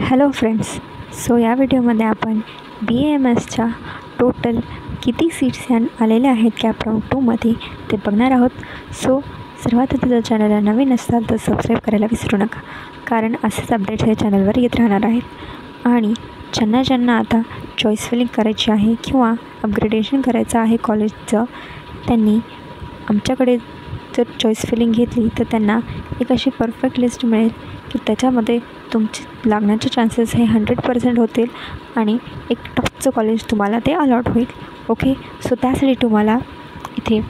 Hello friends, so या व्हिडिओमध्ये आपण BAMSच्या टोटल किती सीट्स आलेले आहेत कॅप राऊंड 2मध्ये ते बघणार आहोत. सो सर्वात आधी जर चॅनलला नवीन असाल तर सबस्क्राईब करायला विसरू नका, कारण असेच अपडेट्स या चॅनलवर येत राहणार आहेत. आणि ज्यांना आता चॉईस फिलिंग करायची आहे किंवा अपग्रेडेशन करायचं आहे कॉलेजचं, त्यांनी आमच्याकडे जर चॉईस फिलिंग घेतली तर त्यांना एक अशी परफेक्ट लिस्ट मिळेल की त्याच्यामध्ये तुमचे लागण्याचे चान्सेस हे 100% होतील आणि एक टॉपचं कॉलेज तुम्हाला ते अलॉट होईल. ओके, सो त्यासाठी तुम्हाला इथे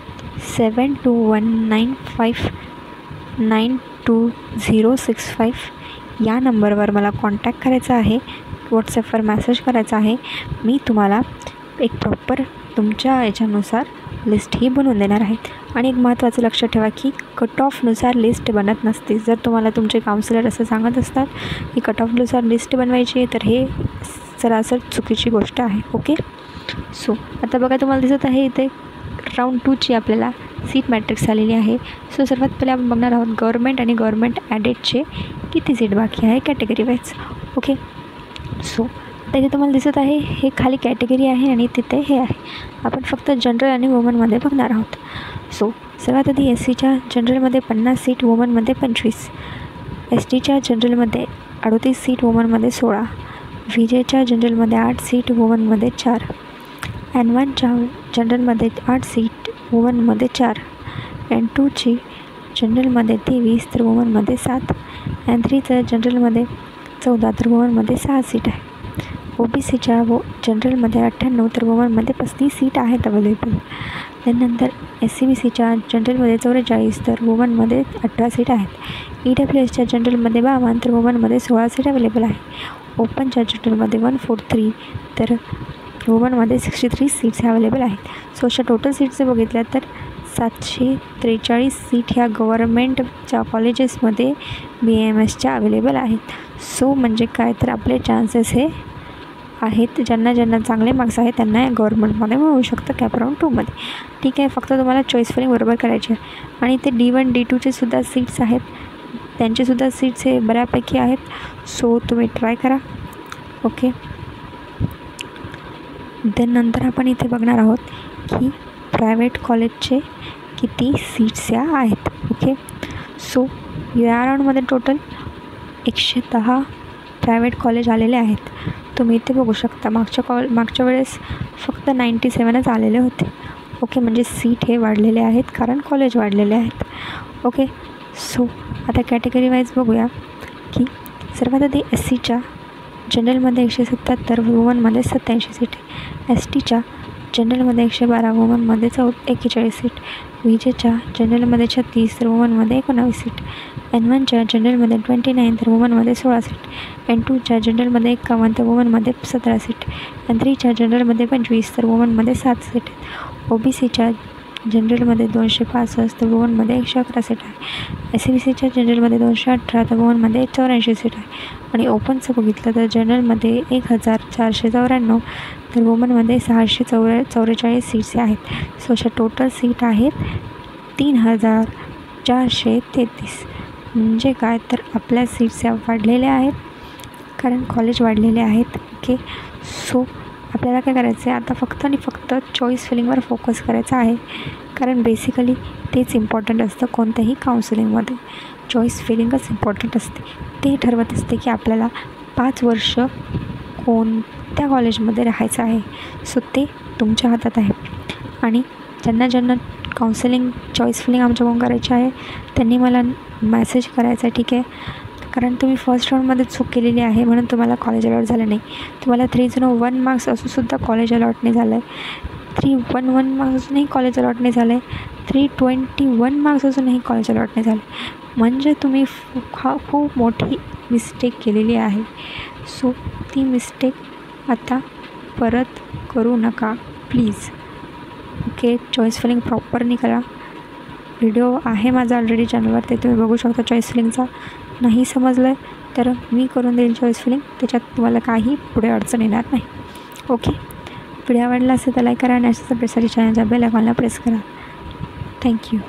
7219592065 या नंबरवर मला कॉन्टॅक्ट करायचा आहे, व्हॉट्सॲपवर मेसेज करायचा आहे. मी तुम्हाला एक प्रॉपर तुमच्या याच्यानुसार लिस्ट ही बनवून देणार आहेत. आणि एक महत्त्वाचं लक्षात ठेवा की कट ऑफनुसार लिस्ट बनत नसते. जर तुम्हाला तुमचे काउन्सिलर असं सांगत असतात की कट ऑफनुसार लिस्ट बनवायची आहे, तर हे सरासर चुकीची गोष्ट आहे. ओके, सो आता बघा, तुम्हाला दिसत आहे इथे राऊंड 2ची आपल्याला सीट मॅट्रिक्स आलेली आहे. सो सर्वात पहिले आपण बघणार आहोत गव्हर्मेंट आणि गव्हर्मेंट ॲडेडचे किती सीट बाकी आहे कॅटेगरी वाईज. ओके, सो त्याचे तुम्हाला दिसत आहे हे खाली कॅटेगरी आहे आणि तिथे हे आहे. आपण फक्त जनरल आणि वुमनमध्ये बघणार आहोत. सो सर्वात आधी SCच्या जनरलमध्ये 50 सीट, वुमनमध्ये 25. STच्या जनरलमध्ये 38 सीट, वुमनमध्ये 16. VJच्या जनरलमध्ये 8 सीट, वुमनमध्ये 4. N1च्या जनरलमध्ये 8 सीट, वुमनमध्ये 4. N2ची जनरलमध्ये 23 तर वुमनमध्ये 7. N3चं जनरलमध्ये 14 तर वुमनमध्ये 6 सीट आहे. OBCच्या जनरलमध्ये 98 तर वुमनमध्ये 35 सीट आहेत अवेलेबल. त्यानंतर SCBCच्या जनरलमध्ये 44 तर वुमनमध्ये 18 सीट आहेत. EWSच्या जनरलमध्ये 52 तर वुमनमध्ये 16 सीट अवेलेबल आहे. ओपनच्या जनरलमध्ये 143 तर वुमनमध्ये 63 सीट्स अवेलेबल आहेत. सो अशा टोटल सीट्स बघितल्या तर 743 सीट ह्या गव्हर्मेंटच्या कॉलेजेसमध्ये BAMSच्या अवेलेबल आहेत. सो म्हणजे काय, तर आपले चान्सेस हे आहेत, ज्यांना चांगले मार्क्स आहेत त्यांना गव्हर्मेंटमध्ये मिळू शकतं कॅप राऊंड 2मध्ये. ठीक आहे, फक्त तुम्हाला चॉईस फिलिंग बरोबर करायची आहे. आणि ते D1 D2चे सुद्धा सीट्स आहेत, त्यांचेसुद्धा सीट्स हे बऱ्यापैकी आहेत. सो तुम्ही ट्राय करा. ओके, देन नंतर आपण इथे बघणार आहोत की प्रायव्हेट कॉलेजचे किती सीट्स या आहेत. ओके, सो या राऊंडमध्ये टोटल 110 प्रायव्हेट कॉलेज आलेले आहेत. तुम्ही इथे बघू शकता, मागच्या वेळेस फक्त 97च आलेले होते. ओके, म्हणजे सीट हे वाढलेले आहेत कारण कॉलेज वाढलेले आहेत. ओके, सो आता कॅटेगरी वाईज बघूया की सर्वात आधी SCच्या जनरलमध्ये 177, वुमनमध्ये 87 सीट. STच्या जनरलमध्ये 112, वुमनमध्ये 41 सीट. VJच्या जनरलमध्ये 36 तर वुमनमध्ये 19 सीट. N1च्या जनरलमध्ये 29 तर वुमनमध्ये 16 सीट. N2च्या जनरलमध्ये 51 तर वुमनमध्ये 17 सीट. N3च्या जनरलमध्ये 25 तर वुमनमध्ये 7 सीट. OBCच्या जनरलमध्ये 265 तर वुमनमध्ये 111 सीट आहे. SCBCच्या जनरलमध्ये 218 तर वुमनमध्ये 84 सीट आहे. आणि ओपनचं बघितलं तर जनरलमध्ये 1494 तर वुमनमध्ये 644 सीट्स आहेत. सो अशा टोटल सीट आहेत 3433. म्हणजे काय, तर आपल्या सीट्स या वाढलेल्या आहेत कारण कॉलेज वाढलेले आहेत. ओके, सो आपल्याला काय करायचं आहे आता, फक्त आणि फक्त चॉईस फिलिंगवर फोकस करायचा आहे, कारण बेसिकली तेच इम्पॉर्टंट असतं कोणत्याही काउन्सिलिंगमध्ये. चॉईस फिलिंगच इम्पॉर्टंट असते. ते ठरवत असते की आपल्याला 5 वर्ष कोणत्या कॉलेजमध्ये राहायचं आहे. सो ते तुमच्या हातात आहे. आणि ज्यांना काउन्सिलिंग चॉईस फिलिंग आमच्याकडून करायची आहे त्यांनी मला मेसेज करायचा आहे. ठीक आहे, कारण तुम्ही फर्स्ट राऊंडमध्ये चूक केलेली आहे म्हणून तुम्हाला कॉलेज अलॉट झालं नाही. तुम्हाला 301 मार्क्स असूनसुद्धा कॉलेज अलॉट नाही झालं आहे. 311 मार्क्स असूनही कॉलेज अलॉट नाही झालं आहे. 321 मार्क्स असूनही कॉलेज अलॉट नाही झालं. म्हणजे तुम्ही खूप मोठी मिस्टेक केलेली आहे. सो ती मिस्टेक आता परत करू नका please. Okay, choice filling properly करा. व्हिडिओ आहे माझा ऑलरेडी चॅनलवर, ते तुम्ही बघू शकता चॉईस फिलिंगचा. नाही समजलं आहे तर मी करून देईल चॉईस फिलिंग, त्याच्यात तुम्हाला काही पुढे अडचण येणार नाही. ओके, व्हिडिओ आवडला असेल तर लाईक करा आणि अशाच अपडेटसाठी चॅनलच्या बेल आयकॉनला प्रेस करा. थँक्यू.